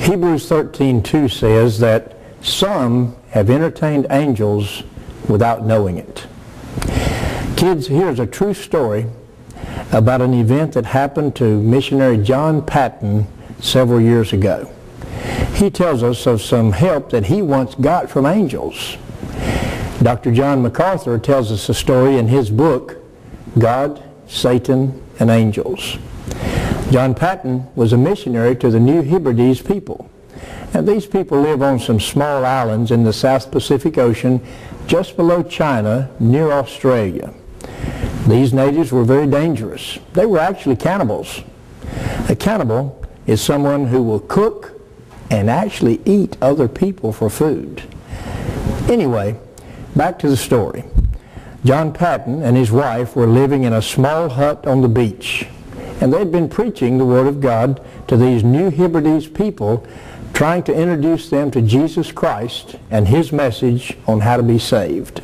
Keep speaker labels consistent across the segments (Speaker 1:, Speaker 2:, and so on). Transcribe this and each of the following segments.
Speaker 1: Hebrews 13:2 says that some have entertained angels without knowing it. Kids, here's a true story about an event that happened to missionary John Paton several years ago. He tells us of some help that he once got from angels. Dr. John MacArthur tells us a story in his book, God, Satan, and Angels. John Paton was a missionary to the New Hebrides people. And these people live on some small islands in the South Pacific Ocean just below China near Australia. These natives were very dangerous. They were actually cannibals. A cannibal is someone who will cook and actually eat other people for food. Anyway, back to the story. John Paton and his wife were living in a small hut on the beach, and they'd been preaching the Word of God to these New Hebrides people, trying to introduce them to Jesus Christ and His message on how to be saved.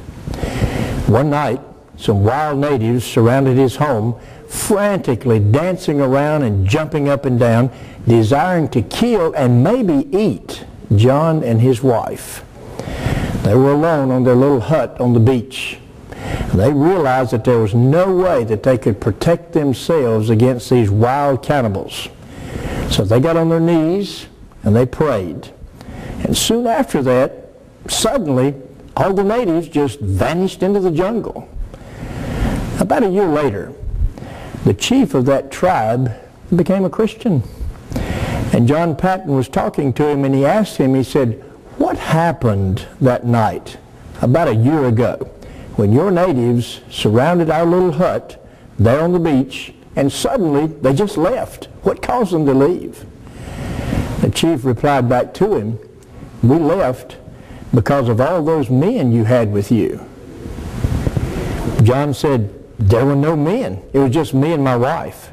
Speaker 1: One night, some wild natives surrounded his home, frantically dancing around and jumping up and down, desiring to kill and maybe eat John and his wife. They were alone on their little hut on the beach. They realized that there was no way that they could protect themselves against these wild cannibals. So they got on their knees and they prayed. And soon after that, suddenly, all the natives just vanished into the jungle. About a year later, the chief of that tribe became a Christian. And John Paton was talking to him, and he asked him, he said, "What happened that night about a year ago when your natives surrounded our little hut there on the beach, and suddenly they just left? What caused them to leave?" The chief replied back to him, "We left because of all those men you had with you." John said, "There were no men. It was just me and my wife."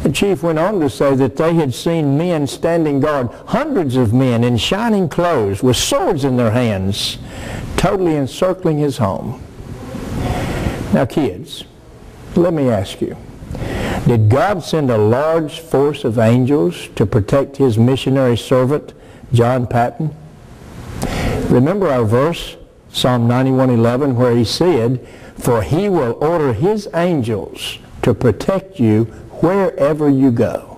Speaker 1: The chief went on to say that they had seen men standing guard, hundreds of men in shining clothes with swords in their hands, totally encircling his home. Now kids, let me ask you, did God send a large force of angels to protect His missionary servant, John Paton? Remember our verse, Psalm 91:11, where He said, "For He will order His angels to protect you wherever you go."